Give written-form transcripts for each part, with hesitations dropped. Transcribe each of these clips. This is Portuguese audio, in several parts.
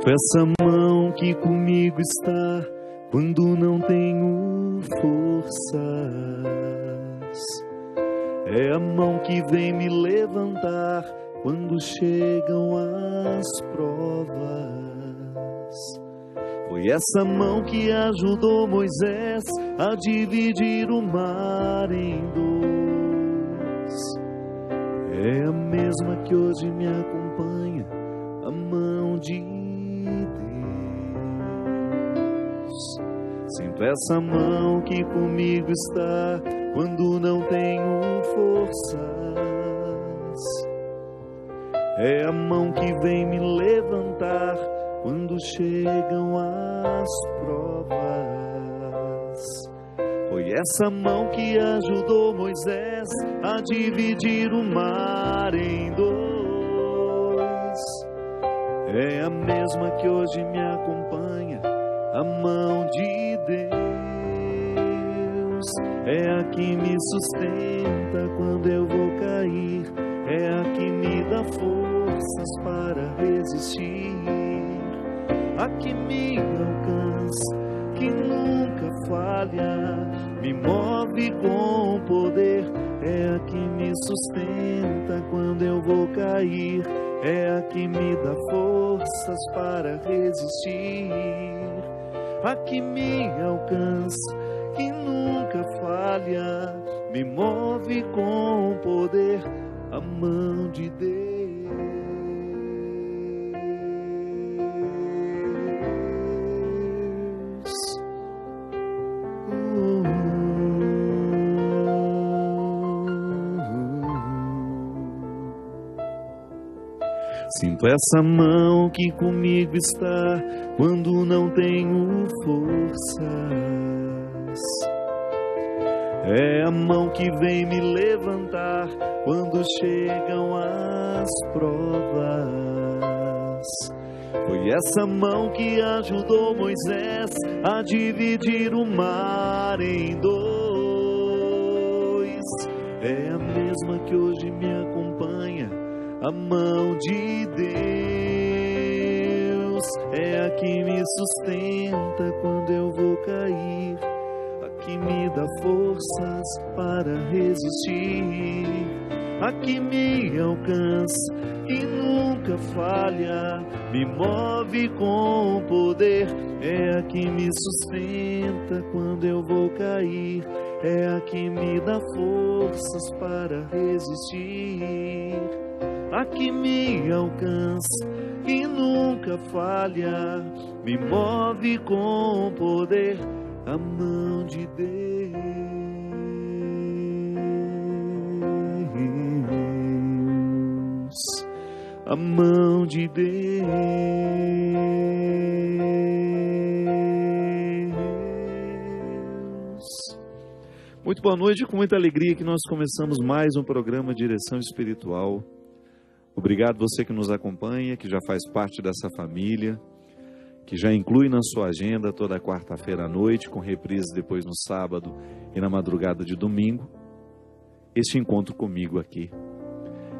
Sinto essa mão que comigo está quando não tenho forças. É a mão que vem me levantar quando chegam as provas. Foi essa mão que ajudou Moisés a dividir o mar em dois. É a mesma que hoje me acompanha, a mão de Deus. Sinto essa mão que comigo está quando não tenho forças. É a mão que vem me levantar quando chegam as provas. Foi essa mão que ajudou Moisés a dividir o mar em dois. É a mesma que hoje me acompanha, a mão de Deus. É a que me sustenta quando eu vou cair. É a que me dá forças para resistir. A que me alcança, que nunca falha, me move com poder. É a que me sustenta quando eu vou cair. É a que me dá forças para resistir. A que me alcança, que nunca falha, me move com poder. A mão de Deus. Sinto essa mão que comigo está quando não tenho forças. É a mão que vem me levantar quando chegam as provas. Foi essa mão que ajudou Moisés a dividir o mar em dois. É a mesma que hoje me acompanha, a mão de Deus. É a que me sustenta quando eu vou cair, a que me dá forças para resistir, a que me alcança, que nunca falha, me move com poder. É a que me sustenta quando eu vou cair, é a que me dá forças para resistir, a que me alcança, que nunca falha, me move com poder. A mão de Deus, a mão de Deus. Muito boa noite, com muita alegria que nós começamos mais um programa Direção Espiritual. Obrigado você que nos acompanha, que já faz parte dessa família, que já inclui na sua agenda toda quarta-feira à noite, com reprise depois no sábado e na madrugada de domingo, este encontro comigo aqui.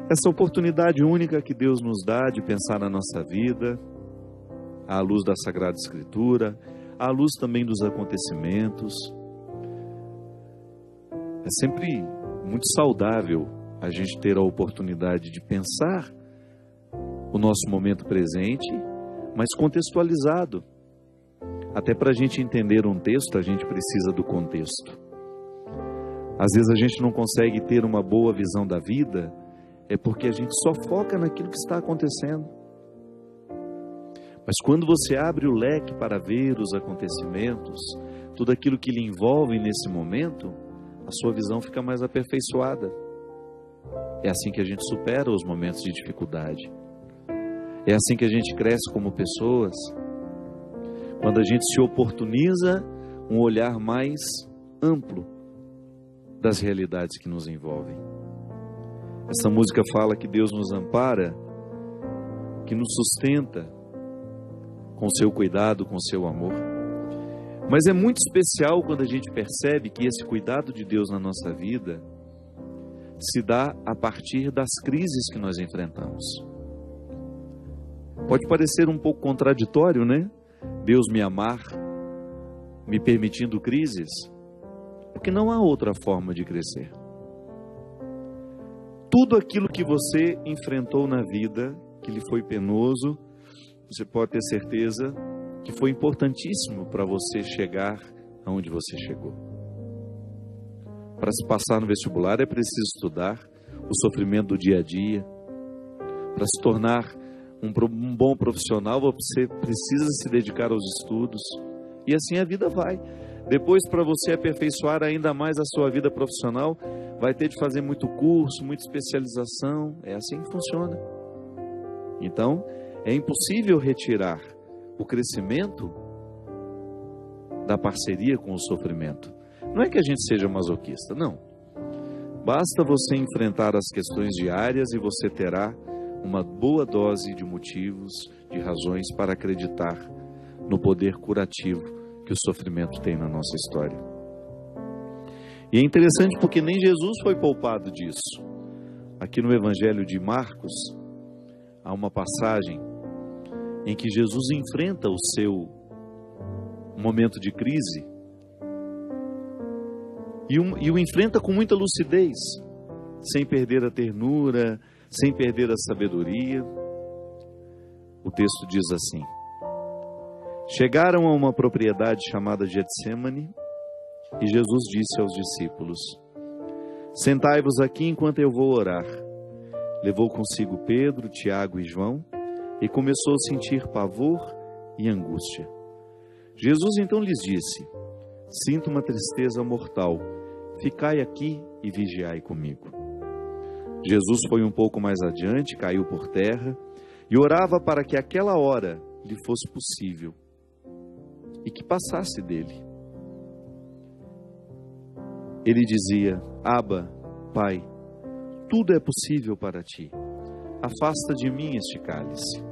Essa oportunidade única que Deus nos dá de pensar na nossa vida, à luz da Sagrada Escritura, à luz também dos acontecimentos. É sempre muito saudável a gente ter a oportunidade de pensar o nosso momento presente, mas contextualizado. Até para a gente entender um texto, a gente precisa do contexto. Às vezes a gente não consegue ter uma boa visão da vida, é porque a gente só foca naquilo que está acontecendo. Mas quando você abre o leque para ver os acontecimentos, tudo aquilo que lhe envolve nesse momento, a sua visão fica mais aperfeiçoada. É assim que a gente supera os momentos de dificuldade. É assim que a gente cresce como pessoas, quando a gente se oportuniza um olhar mais amplo das realidades que nos envolvem. Essa música fala que Deus nos ampara, que nos sustenta com seu cuidado, com seu amor. Mas é muito especial quando a gente percebe que esse cuidado de Deus na nossa vida se dá a partir das crises que nós enfrentamos. Pode parecer um pouco contraditório, né? Deus me amar, me permitindo crises, porque não há outra forma de crescer. Tudo aquilo que você enfrentou na vida, que lhe foi penoso, você pode ter certeza que foi importantíssimo para você chegar aonde você chegou. Para se passar no vestibular é preciso estudar, o sofrimento do dia a dia. Para se tornar um bom profissional, você precisa se dedicar aos estudos. E assim a vida vai. Depois, para você aperfeiçoar ainda mais a sua vida profissional, vai ter de fazer muito curso, muita especialização. É assim que funciona. Então, é impossível retirar o crescimento da parceria com o sofrimento. Não é que a gente seja masoquista, não. Basta você enfrentar as questões diárias e você terá uma boa dose de motivos, de razões para acreditar no poder curativo que o sofrimento tem na nossa história. E é interessante porque nem Jesus foi poupado disso. Aqui no Evangelho de Marcos, há uma passagem em que Jesus enfrenta o seu momento de crise e o enfrenta com muita lucidez, sem perder a ternura, sem perder a sabedoria. O texto diz assim: chegaram a uma propriedade chamada Getsêmani e Jesus disse aos discípulos: sentai-vos aqui enquanto eu vou orar. Levou consigo Pedro, Tiago e João e começou a sentir pavor e angústia. Jesus então lhes disse: sinto uma tristeza mortal, ficai aqui e vigiai comigo. Jesus foi um pouco mais adiante, caiu por terra e orava para que aquela hora lhe fosse possível e que passasse dele. Ele dizia: Abba, Pai, tudo é possível para ti. Afasta de mim este cálice.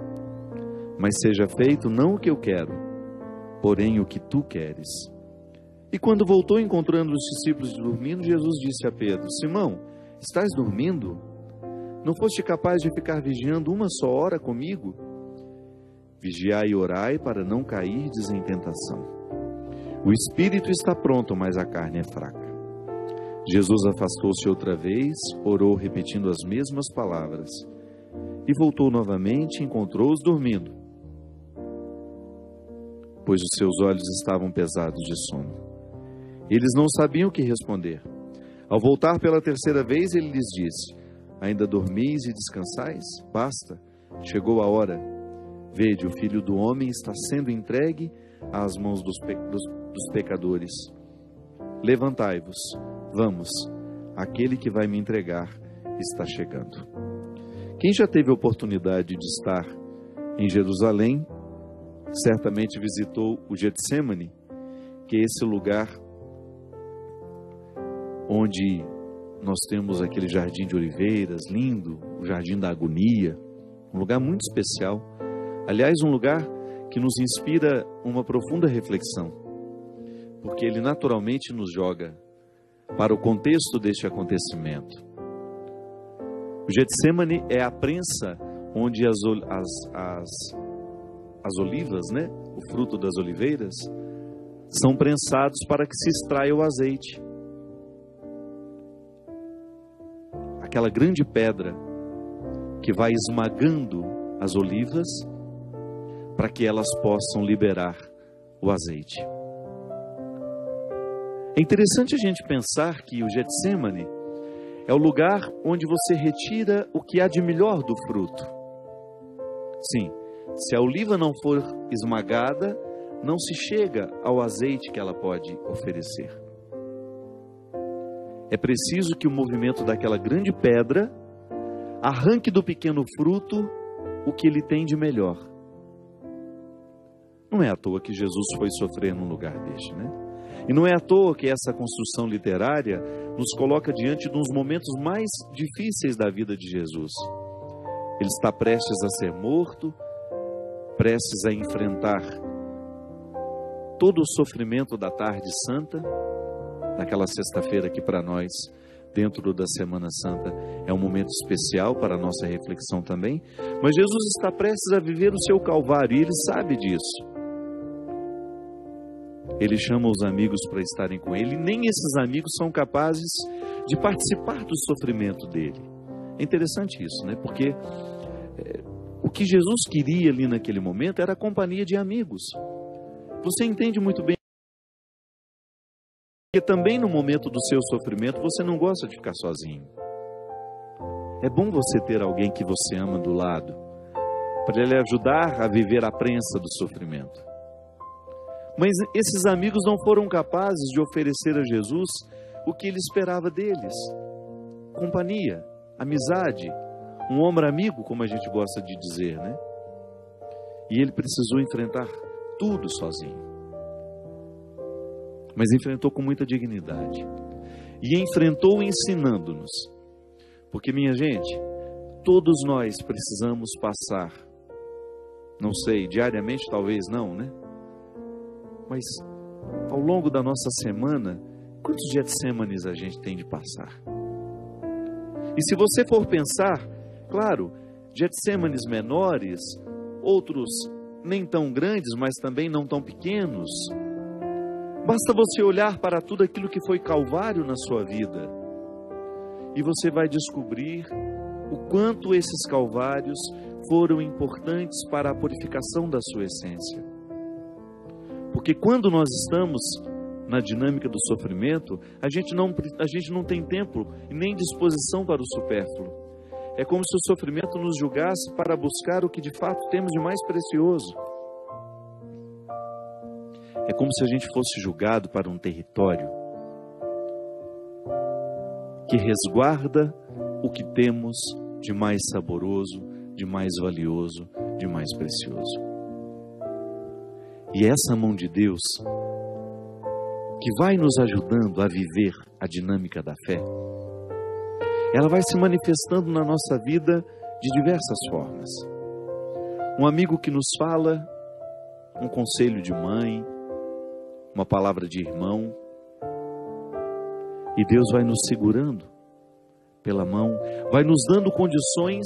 Mas seja feito não o que eu quero, porém o que tu queres. E quando voltou encontrando os discípulos dormindo, Jesus disse a Pedro: Simão, estás dormindo? Não foste capaz de ficar vigiando uma só hora comigo? Vigiai e orai para não cairdes em tentação. O espírito está pronto, mas a carne é fraca. Jesus afastou-se outra vez, orou repetindo as mesmas palavras. E voltou novamente e encontrou-os dormindo, pois os seus olhos estavam pesados de sono. Eles não sabiam o que responder. Ao voltar pela terceira vez, ele lhes disse: ainda dormis e descansais? Basta, chegou a hora. Vede, o Filho do Homem está sendo entregue às mãos dos pecadores. Levantai-vos, vamos, aquele que vai me entregar está chegando. Quem já teve a oportunidade de estar em Jerusalém, certamente visitou o Getsêmani, que é esse lugar onde nós temos aquele jardim de oliveiras lindo, o jardim da agonia, um lugar muito especial. Aliás, um lugar que nos inspira uma profunda reflexão, porque ele naturalmente nos joga para o contexto deste acontecimento. O Getsêmani é a prensa onde as olivas, né, o fruto das oliveiras, são prensados para que se extraia o azeite. Aquela grande pedra que vai esmagando as olivas para que elas possam liberar o azeite. É interessante a gente pensar que o Getsêmani é o lugar onde você retira o que há de melhor do fruto. Sim, se a oliva não for esmagada, não se chega ao azeite que ela pode oferecer. É preciso que o movimento daquela grande pedra arranque do pequeno fruto o que ele tem de melhor. Não é à toa que Jesus foi sofrer num lugar deste, né? E não é à toa que essa construção literária nos coloca diante de uns momentos mais difíceis da vida de Jesus. Ele está prestes a ser morto, prestes a enfrentar todo o sofrimento da tarde santa, daquela sexta-feira que para nós dentro da Semana Santa é um momento especial para a nossa reflexão também, mas Jesus está prestes a viver o seu Calvário e Ele sabe disso. Ele chama os amigos para estarem com Ele, e nem esses amigos são capazes de participar do sofrimento dele. É interessante isso, né? Porque o que Jesus queria ali naquele momento era a companhia de amigos. Você entende muito bem que também no momento do seu sofrimento você não gosta de ficar sozinho. É bom você ter alguém que você ama do lado, para lhe ajudar a viver a prensa do sofrimento. Mas esses amigos não foram capazes de oferecer a Jesus o que ele esperava deles: companhia, amizade, um ombro amigo, como a gente gosta de dizer, né? E ele precisou enfrentar tudo sozinho. Mas enfrentou com muita dignidade. E enfrentou ensinando-nos. Porque, minha gente, todos nós precisamos passar, não sei, diariamente talvez não, né? Mas ao longo da nossa semana, quantos Getsêmanes a gente tem de passar? E se você for pensar, claro, Getsêmanes menores, outros nem tão grandes, mas também não tão pequenos. Basta você olhar para tudo aquilo que foi Calvário na sua vida, e você vai descobrir o quanto esses Calvários foram importantes para a purificação da sua essência. Porque quando nós estamos na dinâmica do sofrimento, a gente não tem tempo e nem disposição para o supérfluo. É como se o sofrimento nos julgasse para buscar o que de fato temos de mais precioso. É como se a gente fosse julgado para um território que resguarda o que temos de mais saboroso, de mais valioso, de mais precioso. E essa mão de Deus, que vai nos ajudando a viver a dinâmica da fé, ela vai se manifestando na nossa vida de diversas formas. Um amigo que nos fala, um conselho de mãe, uma palavra de irmão, e Deus vai nos segurando pela mão, vai nos dando condições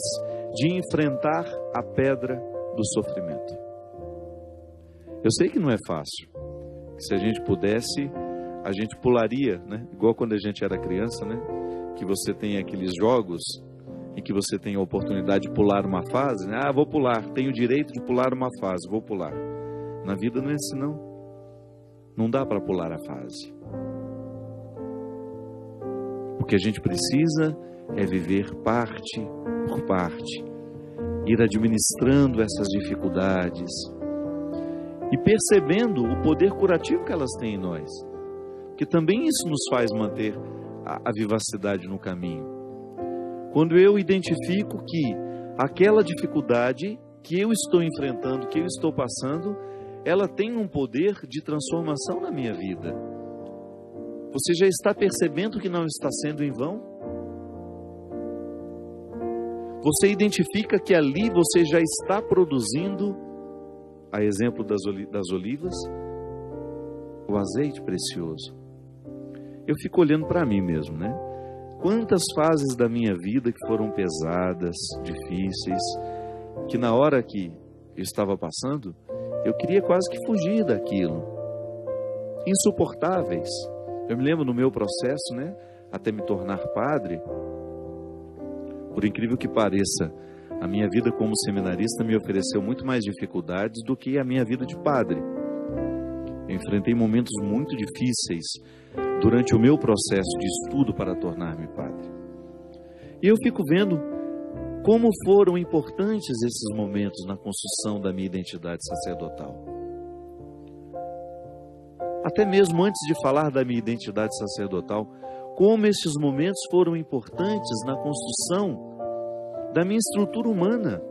de enfrentar a pedra do sofrimento. Eu sei que não é fácil. Se a gente pudesse, a gente pularia, né? Igual quando a gente era criança, né? Que você tem aqueles jogos em que você tem a oportunidade de pular uma fase, né? Ah, vou pular, tenho o direito de pular uma fase, vou pular. Na vida não é assim, não. Não dá para pular a fase. O que a gente precisa é viver parte por parte, ir administrando essas dificuldades e percebendo o poder curativo que elas têm em nós, que também isso nos faz manter a vivacidade no caminho. Quando eu identifico que aquela dificuldade que eu estou enfrentando, que eu estou passando, ela tem um poder de transformação na minha vida. Você já está percebendo que não está sendo em vão? Você identifica que ali você já está produzindo, a exemplo das olivas, o azeite precioso. Eu fico olhando para mim mesmo, né? Quantas fases da minha vida que foram pesadas, difíceis, que na hora que eu estava passando, eu queria quase que fugir daquilo. Insuportáveis. Eu me lembro no meu processo, né? Até me tornar padre, por incrível que pareça, a minha vida como seminarista me ofereceu muito mais dificuldades do que a minha vida de padre. Eu enfrentei momentos muito difíceis durante o meu processo de estudo para tornar-me padre. E eu fico vendo como foram importantes esses momentos na construção da minha identidade sacerdotal. Até mesmo antes de falar da minha identidade sacerdotal, como esses momentos foram importantes na construção da minha estrutura humana.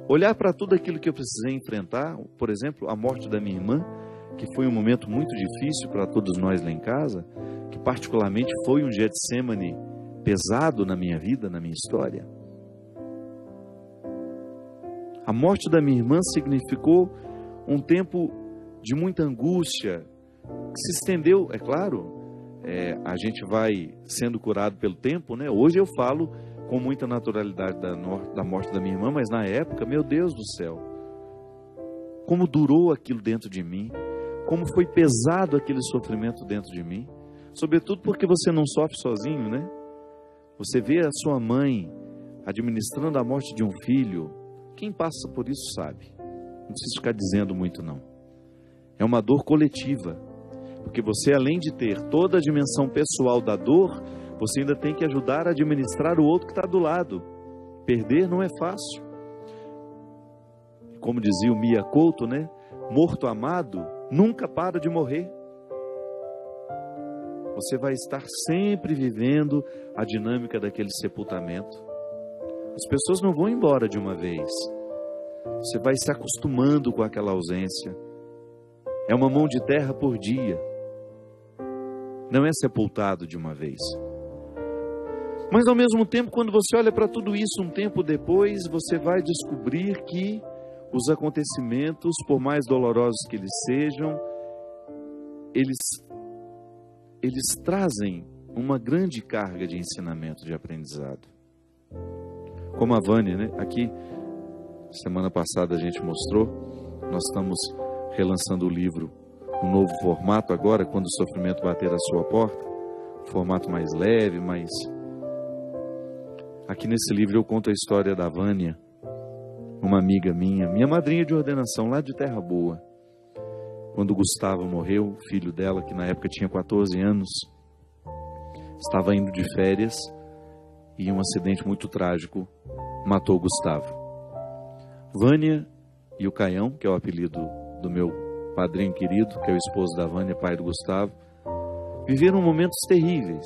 Olhar para tudo aquilo que eu precisei enfrentar, por exemplo, a morte da minha irmã, que foi um momento muito difícil para todos nós lá em casa, que particularmente foi um Getsêmane pesado na minha vida, na minha história. A morte da minha irmã significou um tempo de muita angústia, que se estendeu, é claro, a gente vai sendo curado pelo tempo, né? Hoje eu falo com muita naturalidade da morte da minha irmã, mas na época, meu Deus do céu, como durou aquilo dentro de mim, como foi pesado aquele sofrimento dentro de mim, sobretudo porque você não sofre sozinho, né? Você vê a sua mãe administrando a morte de um filho, quem passa por isso sabe, não preciso ficar dizendo muito não, é uma dor coletiva, porque você, além de ter toda a dimensão pessoal da dor, você ainda tem que ajudar a administrar o outro que está do lado. Perder não é fácil. Como dizia o Mia Couto, né? Morto amado nunca para de morrer. Você vai estar sempre vivendo a dinâmica daquele sepultamento. As pessoas não vão embora de uma vez. Você vai se acostumando com aquela ausência. É uma mão de terra por dia. Não é sepultado de uma vez. Mas ao mesmo tempo, quando você olha para tudo isso um tempo depois, você vai descobrir que os acontecimentos, por mais dolorosos que eles sejam, eles trazem uma grande carga de ensinamento, de aprendizado. Como a Vânia, né? Aqui, semana passada a gente mostrou, nós estamos relançando o livro, um novo formato agora, quando o sofrimento bater à sua porta, formato mais leve, mais... Aqui nesse livro eu conto a história da Vânia, uma amiga minha madrinha de ordenação lá de Terra Boa. Quando o Gustavo morreu, o filho dela, que na época tinha 14 anos, estava indo de férias e um acidente muito trágico matou o Gustavo. Vânia e o Caião, que é o apelido do meu padrinho querido, que é o esposo da Vânia, pai do Gustavo, viveram momentos terríveis.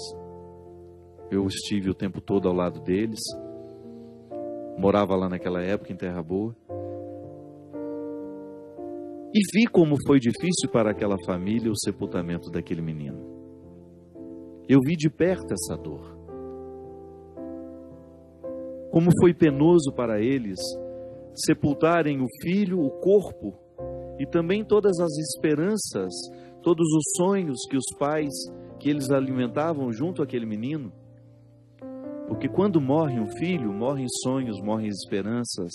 Eu estive o tempo todo ao lado deles, morava lá naquela época em Terra Boa, e vi como foi difícil para aquela família o sepultamento daquele menino. Eu vi de perto essa dor. Como foi penoso para eles sepultarem o filho, o corpo, e também todas as esperanças, todos os sonhos que os pais, que eles alimentavam junto àquele menino. Porque quando morre um filho, morrem sonhos, morrem esperanças,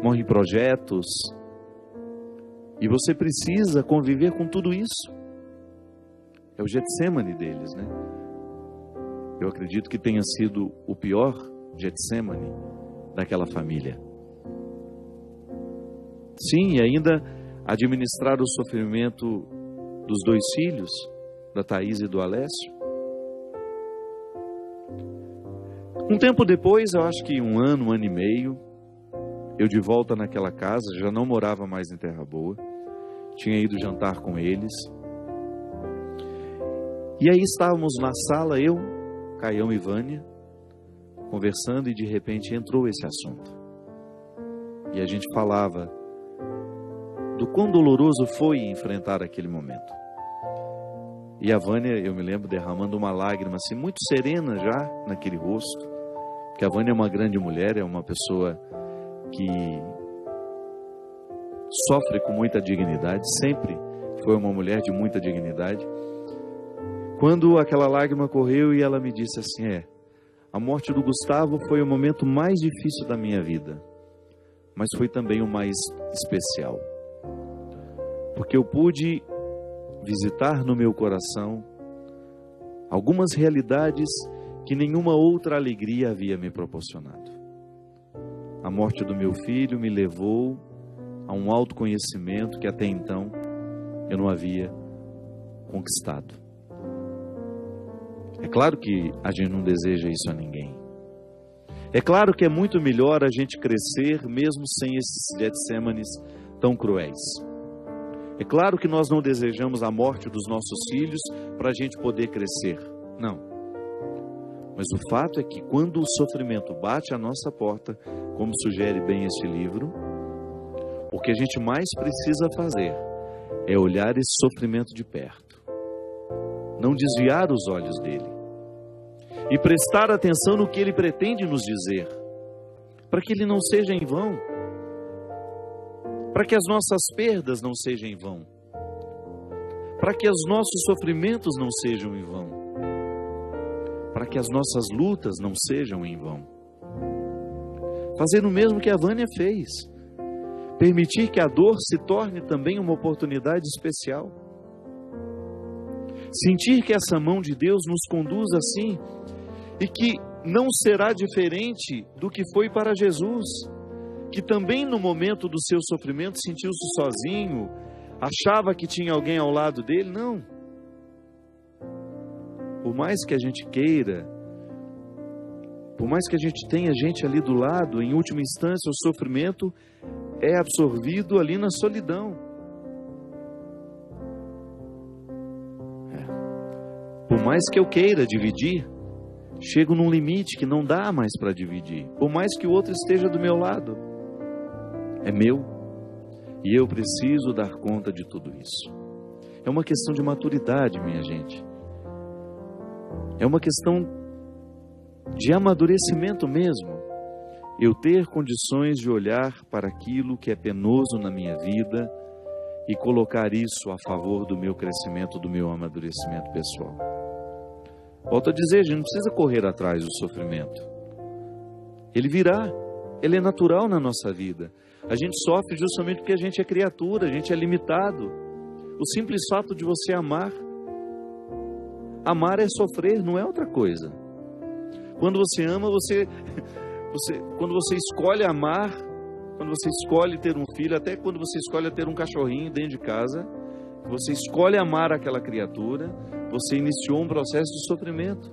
morrem projetos. E você precisa conviver com tudo isso. É o Getsemane deles, né? Eu acredito que tenha sido o pior Getsemane daquela família. Sim, e ainda administrar o sofrimento dos 2 filhos, da Thaís e do Alessio. Um tempo depois, eu acho que um ano e meio, eu de volta naquela casa, já não morava mais em Terra Boa, tinha ido jantar com eles. E aí estávamos na sala, eu, Caião e Vânia, conversando, e de repente entrou esse assunto. E a gente falava do quão doloroso foi enfrentar aquele momento. E a Vânia, eu me lembro, derramando uma lágrima assim, muito serena já naquele rosto, porque a Vânia é uma grande mulher, é uma pessoa que sofre com muita dignidade, sempre foi uma mulher de muita dignidade. Quando aquela lágrima correu e ela me disse assim, a morte do Gustavo foi o momento mais difícil da minha vida, mas foi também o mais especial, porque eu pude visitar no meu coração algumas realidades que nenhuma outra alegria havia me proporcionado. A morte do meu filho me levou a um autoconhecimento que até então eu não havia conquistado. É claro que a gente não deseja isso a ninguém. É claro que é muito melhor a gente crescer mesmo sem esses Getsêmanes tão cruéis. É claro que nós não desejamos a morte dos nossos filhos para a gente poder crescer. Não. Mas o fato é que quando o sofrimento bate à nossa porta, como sugere bem este livro, o que a gente mais precisa fazer é olhar esse sofrimento de perto. Não desviar os olhos dele. E prestar atenção no que ele pretende nos dizer. Para que ele não seja em vão. Para que as nossas perdas não sejam em vão. para que os nossos sofrimentos não sejam em vão, para que as nossas lutas não sejam em vão. Fazer o mesmo que a Vânia fez, permitir que a dor se torne também uma oportunidade especial. Sentir que essa mão de Deus nos conduz assim, e que não será diferente do que foi para Jesus, que também no momento do seu sofrimento sentiu-se sozinho, achava que tinha alguém ao lado dele. Não. Por mais que a gente queira, por mais que a gente tenha gente ali do lado, em última instância o sofrimento é absorvido ali na solidão. Por mais que eu queira dividir, chego num limite que não dá mais para dividir. Por mais que o outro esteja do meu lado, é meu. E eu preciso dar conta de tudo isso. É uma questão de maturidade, minha gente. É uma questão de amadurecimento mesmo. Eu ter condições de olhar para aquilo que é penoso na minha vida e colocar isso a favor do meu crescimento, do meu amadurecimento pessoal. Volto a dizer, a gente não precisa correr atrás do sofrimento. Ele virá, ele é natural na nossa vida. A gente sofre justamente porque a gente é criatura, a gente é limitado. O simples fato de você amar, amar é sofrer, não é outra coisa. Quando você ama, quando você escolhe amar, quando você escolhe ter um filho, até quando você escolhe ter um cachorrinho dentro de casa, você escolhe amar aquela criatura, você iniciou um processo de sofrimento.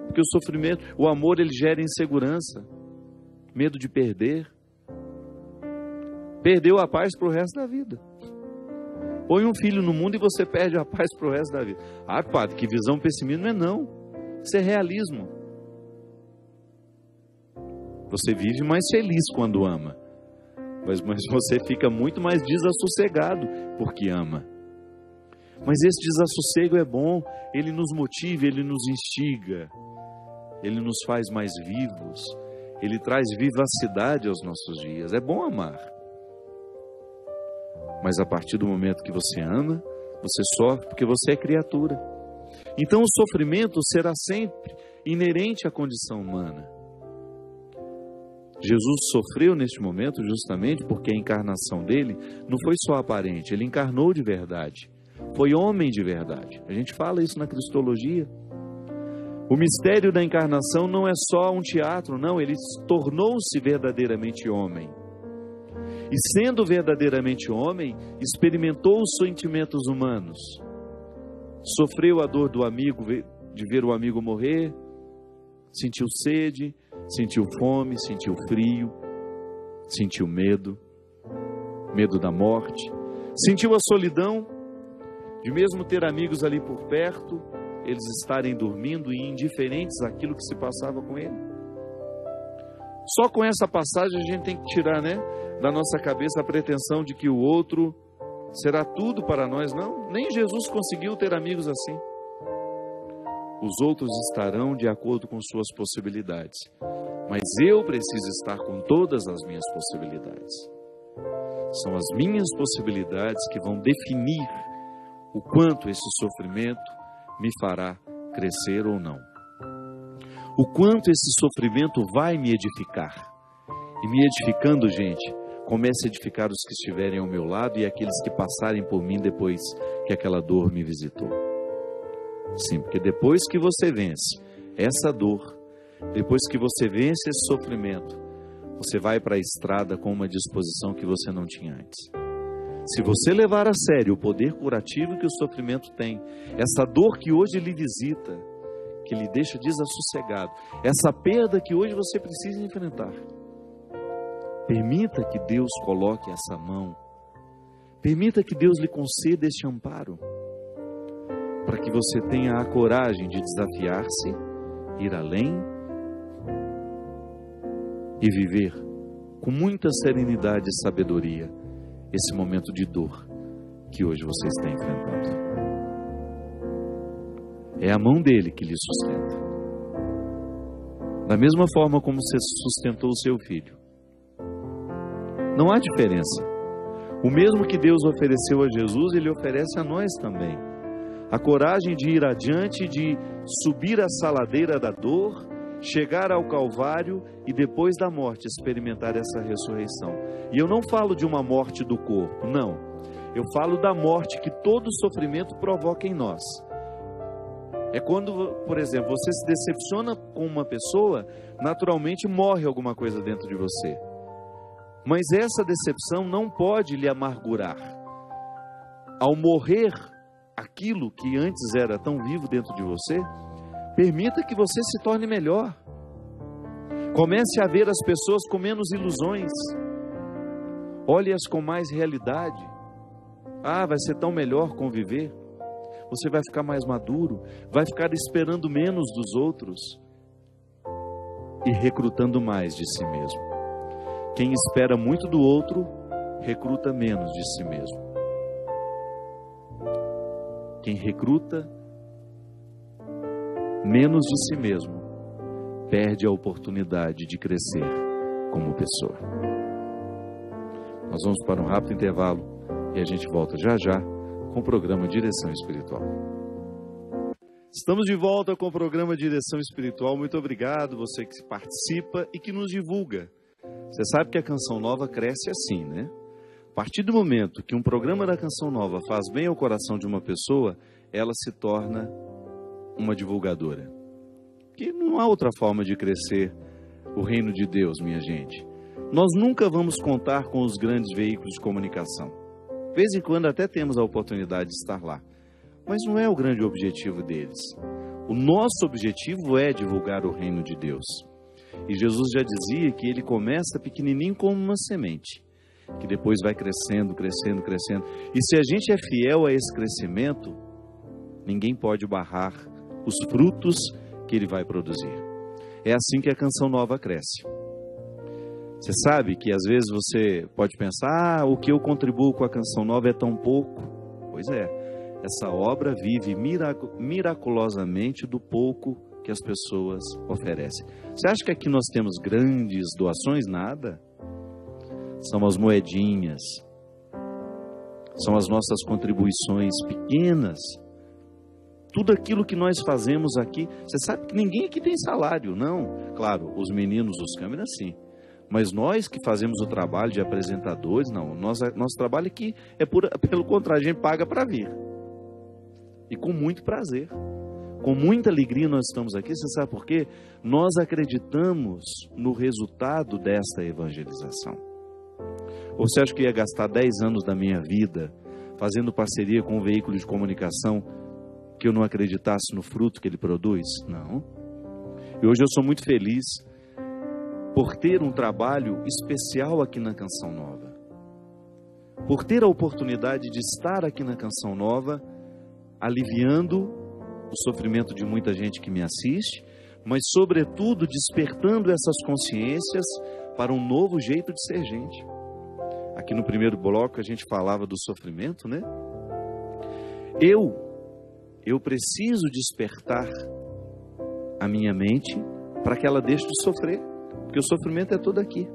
Porque o sofrimento, o amor, ele gera insegurança, medo de perder. Perdeu a paz para o resto da vida. Põe um filho no mundo e você perde a paz para o resto da vida. Ah, padre, que visão pessimista. Não é não. Isso é realismo. Você vive mais feliz quando ama. Mas você fica muito mais desassossegado porque ama. Mas esse desassossego é bom. Ele nos motiva, ele nos instiga. Ele nos faz mais vivos. Ele traz vivacidade aos nossos dias. É bom amar. Mas a partir do momento que você ama, você sofre porque você é criatura. Então o sofrimento será sempre inerente à condição humana. Jesus sofreu neste momento justamente porque a encarnação dele não foi só aparente, ele encarnou de verdade. Foi homem de verdade. A gente fala isso na Cristologia. O mistério da encarnação não é só um teatro, não, ele tornou-se verdadeiramente homem. E sendo verdadeiramente homem, experimentou os sentimentos humanos. Sofreu a dor do amigo, de ver o amigo morrer, sentiu sede, sentiu fome, sentiu frio, sentiu medo da morte, sentiu a solidão de mesmo ter amigos ali por perto, eles estarem dormindo e indiferentes àquilo que se passava com ele. Só com essa passagem a gente tem que tirar, da nossa cabeça a pretensão de que o outro será tudo para nós. Não, nem Jesus conseguiu ter amigos assim. Os outros estarão de acordo com suas possibilidades, mas eu preciso estar com todas as minhas possibilidades. São as minhas possibilidades que vão definir o quanto esse sofrimento me fará crescer ou não. O quanto esse sofrimento vai me edificar. E me edificando, gente, comece a edificar os que estiverem ao meu lado e aqueles que passarem por mim depois que aquela dor me visitou. Sim, porque depois que você vence essa dor, depois que você vence esse sofrimento, você vai para a estrada com uma disposição que você não tinha antes. Se você levar a sério o poder curativo que o sofrimento tem, essa dor que hoje lhe visita, que lhe deixa desassossegado, essa perda que hoje você precisa enfrentar, permita que Deus coloque essa mão, permita que Deus lhe conceda este amparo, para que você tenha a coragem de desafiar-se, ir além e viver com muita serenidade e sabedoria esse momento de dor que hoje você está enfrentando. É a mão dele que lhe sustenta. Da mesma forma como você sustentou o seu filho. Não há diferença. O mesmo que Deus ofereceu a Jesus, Ele oferece a nós também. A coragem de ir adiante, de subir a saladeira da dor, chegar ao Calvário e depois da morte experimentar essa ressurreição. E eu não falo de uma morte do corpo, não. Eu falo da morte que todo sofrimento provoca em nós. É quando, por exemplo, você se decepciona com uma pessoa, naturalmente morre alguma coisa dentro de você. Mas essa decepção não pode lhe amargurar. Ao morrer aquilo que antes era tão vivo dentro de você, permita que você se torne melhor. Comece a ver as pessoas com menos ilusões. Olhe-as com mais realidade. Ah, vai ser tão melhor conviver. Você vai ficar mais maduro, vai ficar esperando menos dos outros e recrutando mais de si mesmo. Quem espera muito do outro, recruta menos de si mesmo. Quem recruta menos de si mesmo, perde a oportunidade de crescer como pessoa. Nós vamos para um rápido intervalo e a gente volta já já com o programa Direção Espiritual. Estamos de volta com o programa Direção Espiritual. Muito obrigado você que participa e que nos divulga. Você sabe que a Canção Nova cresce assim, né? A partir do momento que um programa da Canção Nova faz bem ao coração de uma pessoa, ela se torna uma divulgadora. Que não há outra forma de crescer o reino de Deus, minha gente. Nós nunca vamos contar com os grandes veículos de comunicação. De vez em quando até temos a oportunidade de estar lá. Mas não é o grande objetivo deles. O nosso objetivo é divulgar o reino de Deus. E Jesus já dizia que ele começa pequenininho como uma semente, que depois vai crescendo, crescendo, crescendo. E se a gente é fiel a esse crescimento, ninguém pode barrar os frutos que ele vai produzir. É assim que a Canção Nova cresce. Você sabe que às vezes você pode pensar, o que eu contribuo com a Canção Nova é tão pouco. Pois é, essa obra vive miraculosamente do pouco que as pessoas oferecem. Você acha que aqui nós temos grandes doações? Nada. São as moedinhas, são as nossas contribuições pequenas. Tudo aquilo que nós fazemos aqui, você sabe que ninguém aqui tem salário, não. Claro, os meninos dos câmeras sim. Mas nós que fazemos o trabalho de apresentadores, não. Nosso trabalho aqui é pelo contrário, a gente paga para vir. E com muito prazer. Com muita alegria nós estamos aqui. Você sabe por quê? Nós acreditamos no resultado desta evangelização. Ou você acha que ia gastar 10 anos da minha vida fazendo parceria com um veículo de comunicação que eu não acreditasse no fruto que ele produz? Não. E hoje eu sou muito feliz por ter um trabalho especial aqui na Canção Nova. Por ter a oportunidade de estar aqui na Canção Nova, aliviando o sofrimento de muita gente que me assiste, mas sobretudo despertando essas consciências para um novo jeito de ser gente. Aqui no primeiro bloco a gente falava do sofrimento, né? Eu preciso despertar a minha mente para que ela deixe de sofrer, porque o sofrimento é todo aqui.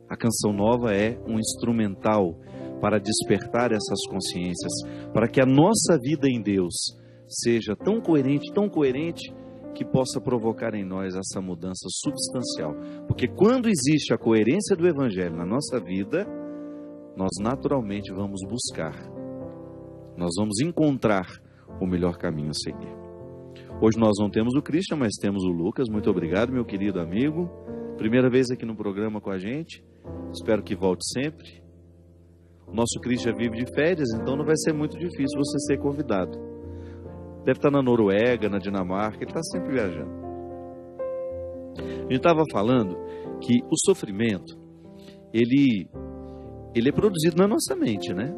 A Canção Nova é um instrumental para despertar essas consciências, para que a nossa vida em Deus seja tão coerente, que possa provocar em nós essa mudança substancial. Porque quando existe a coerência do Evangelho na nossa vida, nós naturalmente vamos buscar, nós vamos encontrar o melhor caminho a seguir. Hoje nós não temos o Christian, mas temos o Lucas. Muito obrigado, meu querido amigo. Primeira vez aqui no programa com a gente. Espero que volte sempre. O nosso Christian vive de férias, então não vai ser muito difícil você ser convidado. Deve estar na Noruega, na Dinamarca, ele está sempre viajando. A gente estava falando que o sofrimento, ele é produzido na nossa mente, né?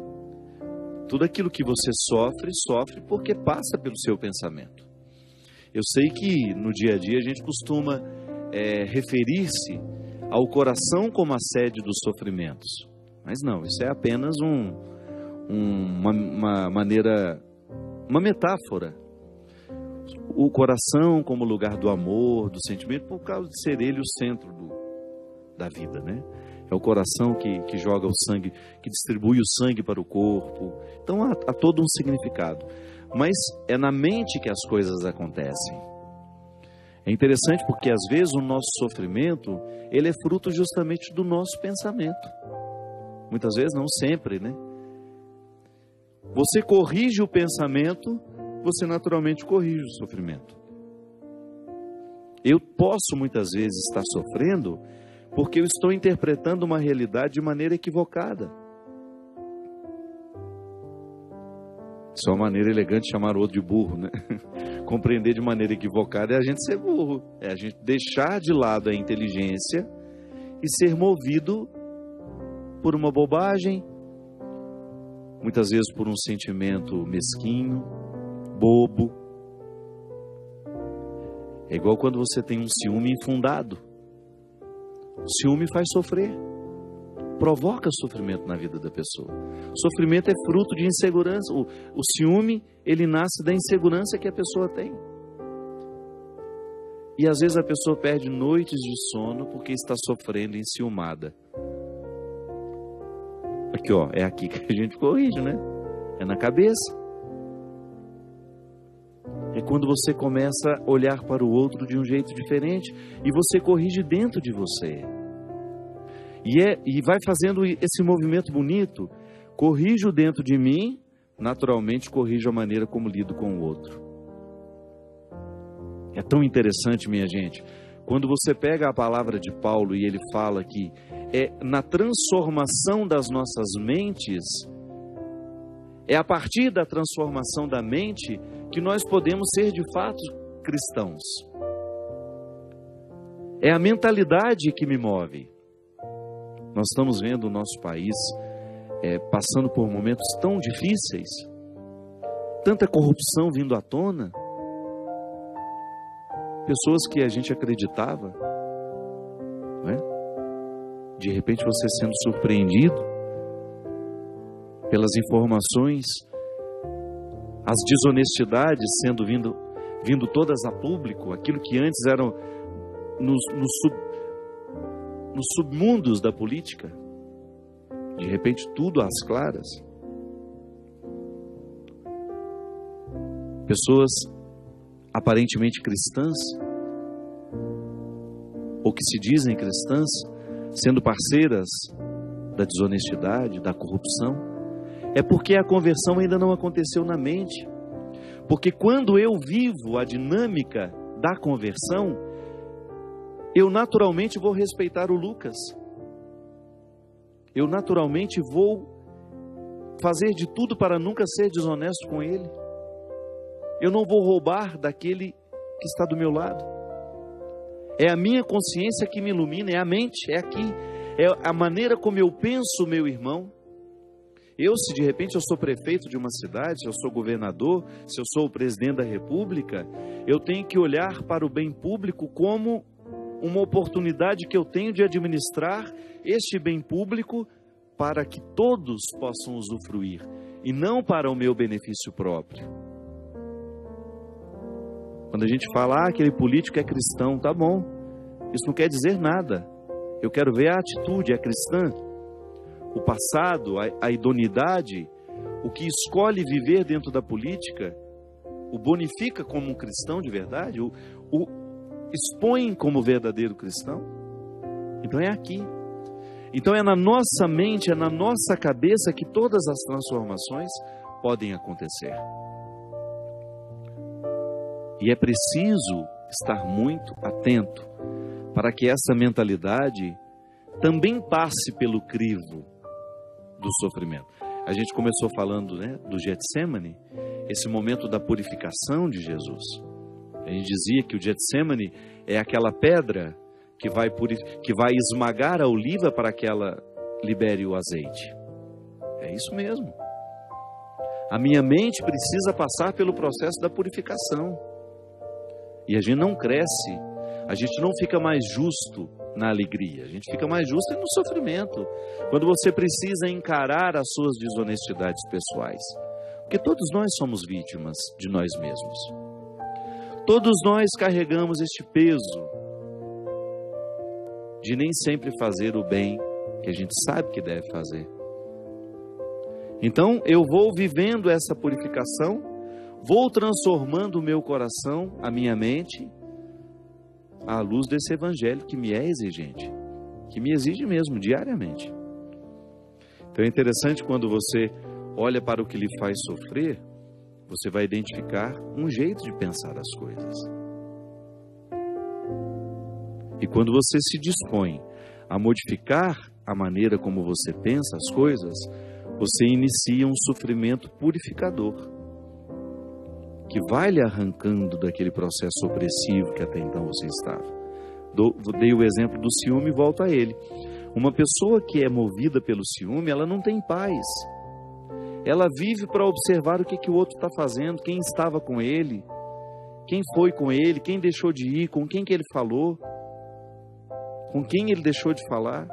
Tudo aquilo que você sofre porque passa pelo seu pensamento. Eu sei que no dia a dia a gente costuma referir-se ao coração como a sede dos sofrimentos. Mas não, isso é apenas uma maneira, uma metáfora. O coração como lugar do amor, do sentimento, por causa de ser ele o centro da vida, né? É o coração que joga o sangue, que distribui o sangue para o corpo. Então há todo um significado. Mas é na mente que as coisas acontecem. É interessante porque às vezes o nosso sofrimento, ele é fruto justamente do nosso pensamento. Muitas vezes, não sempre, né? Você corrige o pensamento, você naturalmente corrige o sofrimento. Eu posso muitas vezes estar sofrendo porque eu estou interpretando uma realidade de maneira equivocada. Isso é uma maneira elegante de chamar o outro de burro, né? Compreender de maneira equivocada é a gente ser burro. É a gente deixar de lado a inteligência e ser movido por uma bobagem, muitas vezes por um sentimento mesquinho, bobo. É igual quando você tem um ciúme infundado. O ciúme faz sofrer, provoca sofrimento na vida da pessoa. O sofrimento é fruto de insegurança. O ciúme, ele nasce da insegurança que a pessoa tem. E às vezes a pessoa perde noites de sono porque está sofrendo enciumada. Aqui, ó, é aqui que a gente corrige, né? É na cabeça. É quando você começa a olhar para o outro de um jeito diferente e você corrige dentro de você. E vai fazendo esse movimento bonito. Corrijo dentro de mim, naturalmente corrijo a maneira como lido com o outro. É tão interessante, minha gente. Quando você pega a palavra de Paulo e ele fala que é na transformação das nossas mentes, é a partir da transformação da mente que nós podemos ser de fato cristãos. É a mentalidade que me move. Nós estamos vendo o nosso país passando por momentos tão difíceis, tanta corrupção vindo à tona, pessoas que a gente acreditava, né? De repente você sendo surpreendido pelas informações, as desonestidades sendo vindo todas a público, aquilo que antes eram nos submundos da política, de repente tudo às claras. Pessoas aparentemente cristãs, ou que se dizem cristãs, sendo parceiras da desonestidade, da corrupção. É porque a conversão ainda não aconteceu na mente. Porque quando eu vivo a dinâmica da conversão, eu naturalmente vou respeitar o Lucas. Eu naturalmente vou fazer de tudo para nunca ser desonesto com ele. Eu não vou roubar daquele que está do meu lado. É a minha consciência que me ilumina, é a mente, é aqui. É a maneira como eu penso, meu irmão. Se de repente eu sou prefeito de uma cidade, se eu sou governador, se eu sou o presidente da república, eu tenho que olhar para o bem público como uma oportunidade que eu tenho de administrar este bem público para que todos possam usufruir, e não para o meu benefício próprio. Quando a gente fala, aquele político é cristão, tá bom, isso não quer dizer nada. Eu quero ver a atitude, é cristã. O passado, a idoneidade, o que escolhe viver dentro da política, o bonifica como um cristão de verdade, o expõe como verdadeiro cristão. Então é aqui. Então é na nossa mente, é na nossa cabeça que todas as transformações podem acontecer. E é preciso estar muito atento para que essa mentalidade também passe pelo crivo do sofrimento. A gente começou falando, né, do Getsemane, esse momento da purificação de Jesus. A gente dizia que o Getsemane é aquela pedra que vai esmagar a oliva para que ela libere o azeite. É isso mesmo. A minha mente precisa passar pelo processo da purificação. E a gente não cresce, a gente não fica mais justo na alegria, a gente fica mais justo no sofrimento, quando você precisa encarar as suas desonestidades pessoais, porque todos nós somos vítimas de nós mesmos, todos nós carregamos este peso de nem sempre fazer o bem que a gente sabe que deve fazer. Então eu vou vivendo essa purificação, vou transformando o meu coração, a minha mente, à luz desse evangelho que me é exigente, que me exige mesmo diariamente. Então é interessante quando você olha para o que lhe faz sofrer, você vai identificar um jeito de pensar as coisas. E quando você se dispõe a modificar a maneira como você pensa as coisas, você inicia um sofrimento purificador, que vai lhe arrancando daquele processo opressivo que até então você estava. Dei o exemplo do ciúme e volto a ele. Uma pessoa que é movida pelo ciúme, ela não tem paz. Ela vive para observar o que o outro está fazendo, quem estava com ele, quem foi com ele, quem deixou de ir, com quem que ele falou, com quem ele deixou de falar.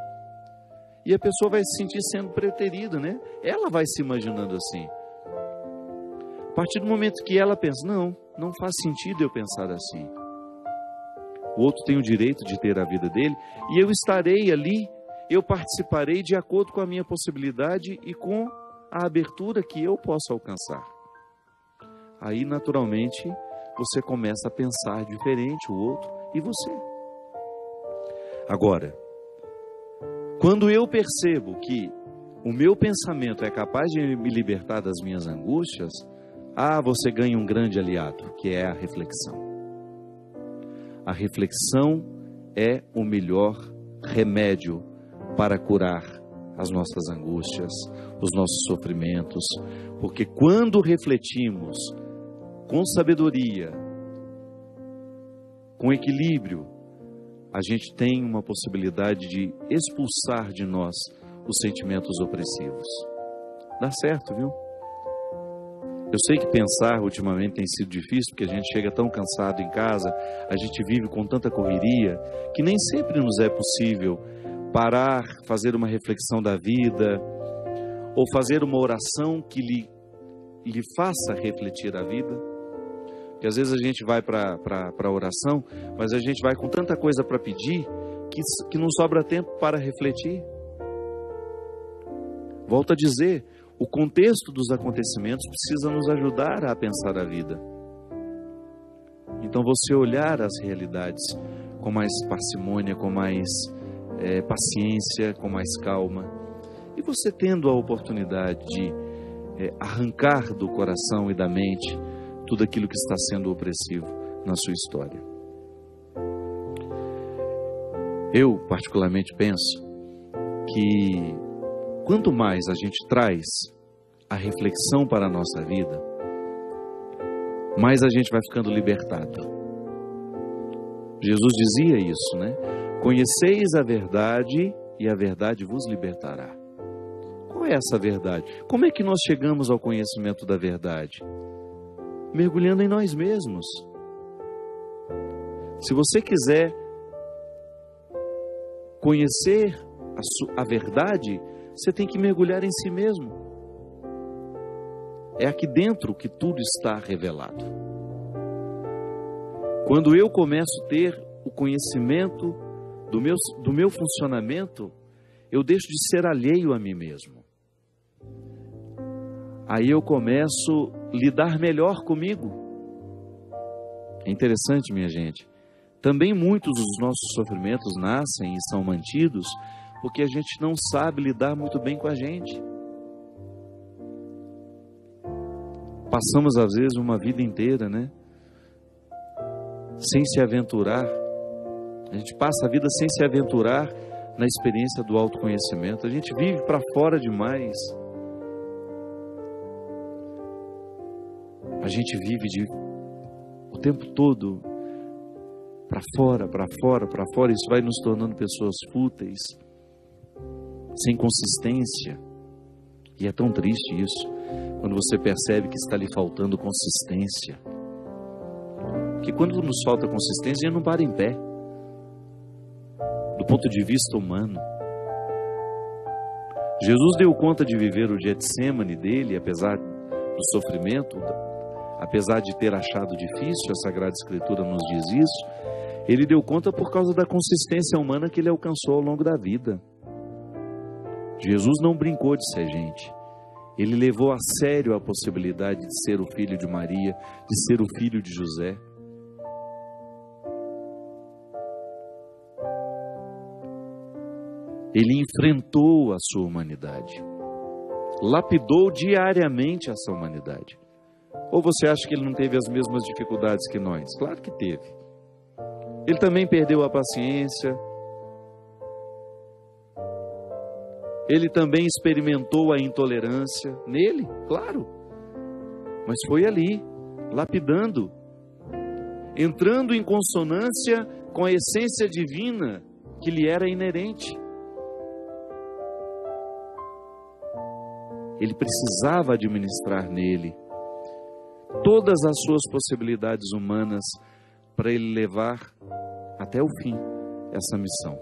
E a pessoa vai se sentir sendo preterida, né? Ela vai se imaginando assim. A partir do momento que ela pensa, não faz sentido eu pensar assim. O outro tem o direito de ter a vida dele e eu estarei ali, eu participarei de acordo com a minha possibilidade e com a abertura que eu posso alcançar. Aí, naturalmente, você começa a pensar diferente o outro e você. Agora, quando eu percebo que o meu pensamento é capaz de me libertar das minhas angústias, você ganha um grande aliado, que é a reflexão. A reflexão é o melhor remédio para curar as nossas angústias, os nossos sofrimentos, porque quando refletimos com sabedoria, com equilíbrio, a gente tem uma possibilidade de expulsar de nós os sentimentos opressivos. Dá certo, viu? Eu sei que pensar ultimamente tem sido difícil, porque a gente chega tão cansado em casa, a gente vive com tanta correria, que nem sempre nos é possível parar, fazer uma reflexão da vida, ou fazer uma oração que lhe faça refletir a vida. Porque às vezes a gente vai para a oração, mas a gente vai com tanta coisa para pedir, que não sobra tempo para refletir. Volto a dizer, o contexto dos acontecimentos precisa nos ajudar a pensar a vida. Então você olhar as realidades com mais parcimônia, com mais paciência, com mais calma. E você tendo a oportunidade de arrancar do coração e da mente tudo aquilo que está sendo opressivo na sua história. Eu particularmente penso que quanto mais a gente traz a reflexão para a nossa vida, mais a gente vai ficando libertado. Jesus dizia isso, né? Conheceis a verdade e a verdade vos libertará. Qual é essa verdade? Como é que nós chegamos ao conhecimento da verdade? Mergulhando em nós mesmos. Se você quiser conhecer a verdade, você tem que mergulhar em si mesmo. É aqui dentro que tudo está revelado. Quando eu começo a ter o conhecimento do meu funcionamento, eu deixo de ser alheio a mim mesmo. Aí eu começo a lidar melhor comigo. É interessante, minha gente. Também muitos dos nossos sofrimentos nascem e são mantidos porque a gente não sabe lidar muito bem com a gente. Passamos às vezes uma vida inteira, né? Sem se aventurar. A gente passa a vida sem se aventurar na experiência do autoconhecimento. A gente vive para fora demais. A gente vive o tempo todo para fora, para fora, para fora. Isso vai nos tornando pessoas fúteis, sem consistência. E é tão triste isso, quando você percebe que está lhe faltando consistência. Porque quando nos falta consistência, a gente não para em pé. Do ponto de vista humano. Jesus deu conta de viver o Getsêmani dele, apesar do sofrimento, apesar de ter achado difícil, a Sagrada Escritura nos diz isso, ele deu conta por causa da consistência humana que ele alcançou ao longo da vida. Jesus não brincou de ser gente. Ele levou a sério a possibilidade de ser o filho de Maria, de ser o filho de José. Ele enfrentou a sua humanidade, lapidou diariamente essa humanidade. Ou você acha que ele não teve as mesmas dificuldades que nós? Claro que teve. Ele também perdeu a paciência. Ele também experimentou a intolerância nele, claro. Mas foi ali, lapidando, entrando em consonância com a essência divina que lhe era inerente. Ele precisava administrar nele todas as suas possibilidades humanas para ele levar até o fim essa missão.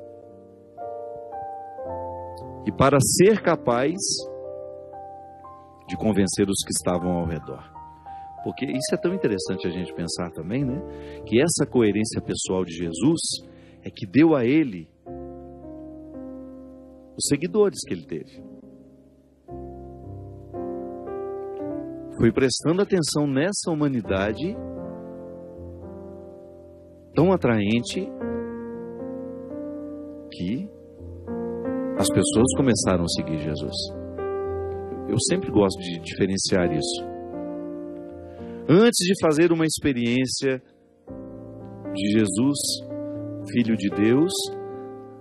E para ser capaz de convencer os que estavam ao redor. Porque isso é tão interessante a gente pensar também, né? Que essa coerência pessoal de Jesus é que deu a ele os seguidores que ele teve. Foi prestando atenção nessa humanidade tão atraente que as pessoas começaram a seguir Jesus. Eu sempre gosto de diferenciar isso. Antes de fazer uma experiência de Jesus, Filho de Deus,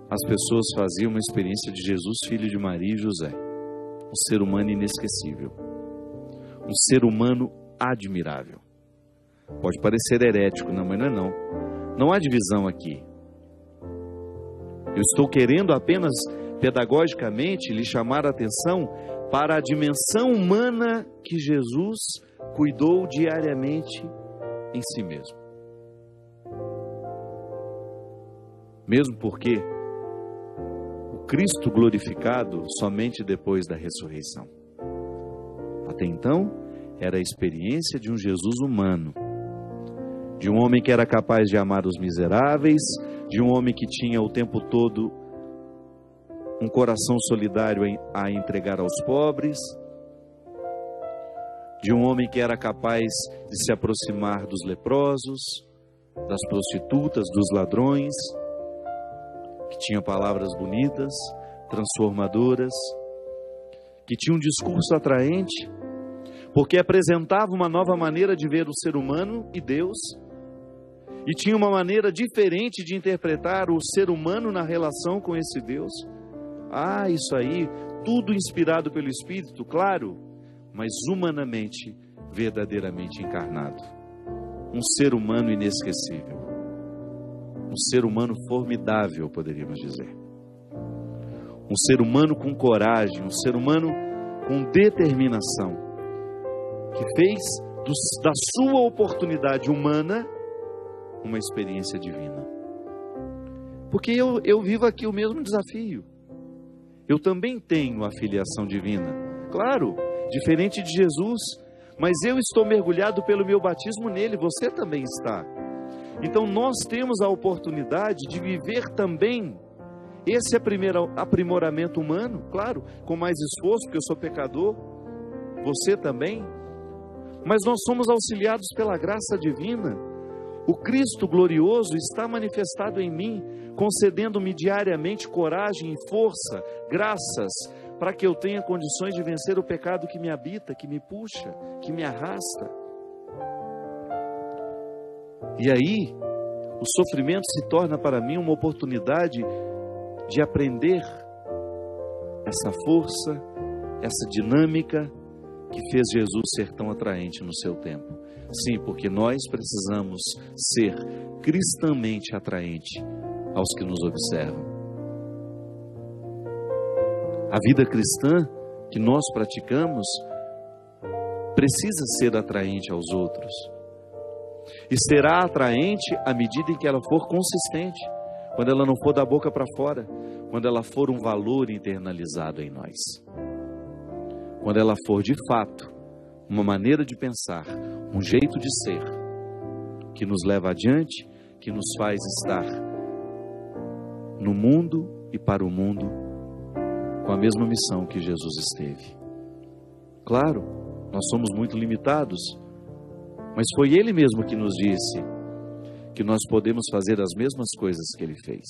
as pessoas faziam uma experiência de Jesus, Filho de Maria e José. Um ser humano inesquecível. Um ser humano admirável. Pode parecer herético, não, mas não é não. Não há divisão aqui. Eu estou querendo apenas pedagogicamente lhe chamar a atenção para a dimensão humana que Jesus cuidou diariamente em si mesmo. Mesmo porque o Cristo glorificado somente depois da ressurreição. Até então, era a experiência de um Jesus humano, de um homem que era capaz de amar os miseráveis, de um homem que tinha o tempo todo um coração solidário a entregar aos pobres, de um homem que era capaz de se aproximar dos leprosos, das prostitutas, dos ladrões, que tinha palavras bonitas, transformadoras, que tinha um discurso atraente, porque apresentava uma nova maneira de ver o ser humano e Deus, e tinha uma maneira diferente de interpretar o ser humano na relação com esse Deus. Ah, isso aí, tudo inspirado pelo Espírito, claro, mas humanamente, verdadeiramente encarnado. Um ser humano inesquecível. Um ser humano formidável, poderíamos dizer. Um ser humano com coragem, um ser humano com determinação, que fez da sua oportunidade humana uma experiência divina. Porque eu vivo aqui o mesmo desafio. Eu também tenho a filiação divina. Claro, diferente de Jesus, mas eu estou mergulhado pelo meu batismo nele, você também está. Então nós temos a oportunidade de viver também esse aprimoramento humano, claro, com mais esforço, porque eu sou pecador, você também, mas nós somos auxiliados pela graça divina. O Cristo glorioso está manifestado em mim, concedendo-me diariamente coragem e força, graças, para que eu tenha condições de vencer o pecado que me habita, que me puxa, que me arrasta. E aí, o sofrimento se torna para mim uma oportunidade de aprender essa força, essa dinâmica que fez Jesus ser tão atraente no seu tempo. Sim, porque nós precisamos ser cristamente atraente aos que nos observam. A vida cristã que nós praticamos precisa ser atraente aos outros. E será atraente à medida em que ela for consistente, quando ela não for da boca para fora, quando ela for um valor internalizado em nós. Quando ela for de fato uma maneira de pensar, um jeito de ser, que nos leva adiante, que nos faz estar no mundo e para o mundo com a mesma missão que Jesus esteve. Claro, nós somos muito limitados, mas foi Ele mesmo que nos disse que nós podemos fazer as mesmas coisas que Ele fez.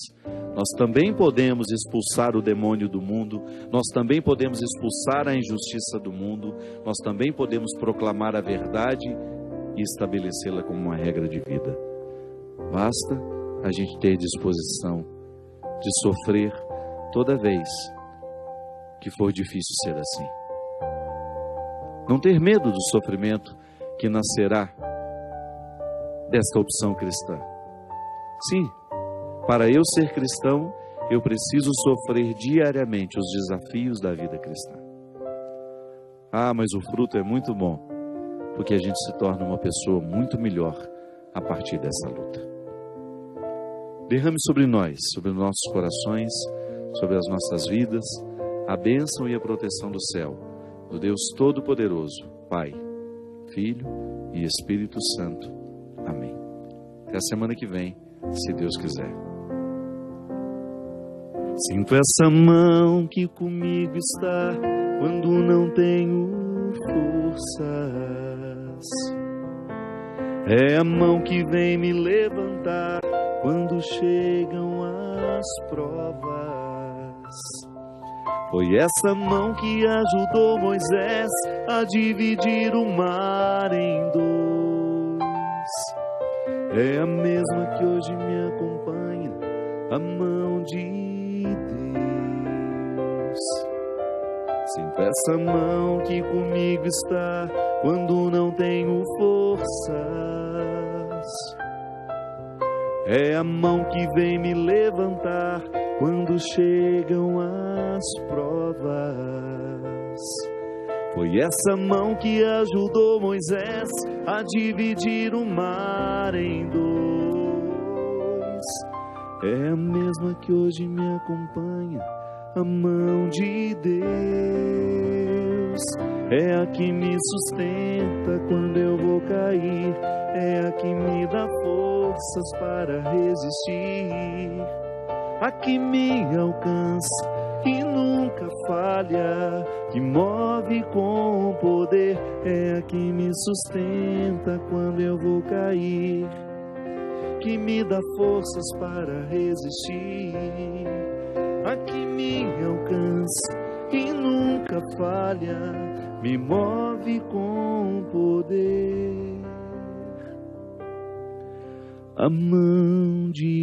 Nós também podemos expulsar o demônio do mundo, nós também podemos expulsar a injustiça do mundo, nós também podemos proclamar a verdade e estabelecê-la como uma regra de vida. Basta a gente ter disposição de sofrer toda vez que for difícil ser assim. Não ter medo do sofrimento que nascerá desta opção cristã. Sim, para eu ser cristão, eu preciso sofrer diariamente os desafios da vida cristã. Ah, mas o fruto é muito bom, porque a gente se torna uma pessoa muito melhor a partir dessa luta. Derrame sobre nós, sobre os nossos corações, sobre as nossas vidas, a bênção e a proteção do céu, do Deus Todo-Poderoso, Pai, Filho e Espírito Santo. Amém. Até a semana que vem, se Deus quiser. Sinto essa mão que comigo está quando não tenho forças. É a mão que vem me levantar quando chegam as provas. Foi essa mão que ajudou Moisés a dividir o mar em dois. É a mesma que hoje me acompanha, a mão de Deus. Sinto essa mão que comigo está quando não tenho forças. É a mão que vem me levantar quando chegam as provas. Foi essa mão que ajudou Moisés a dividir o mar em dois. É a mesma que hoje me acompanha, a mão de Deus. É a que me sustenta quando eu vou cair, é a que me dá forças para resistir, a que me alcança e nunca falha, que move com poder, é a que me sustenta quando eu vou cair, que me dá forças para resistir, a que me alcança e nunca falha, me move com poder. A mão de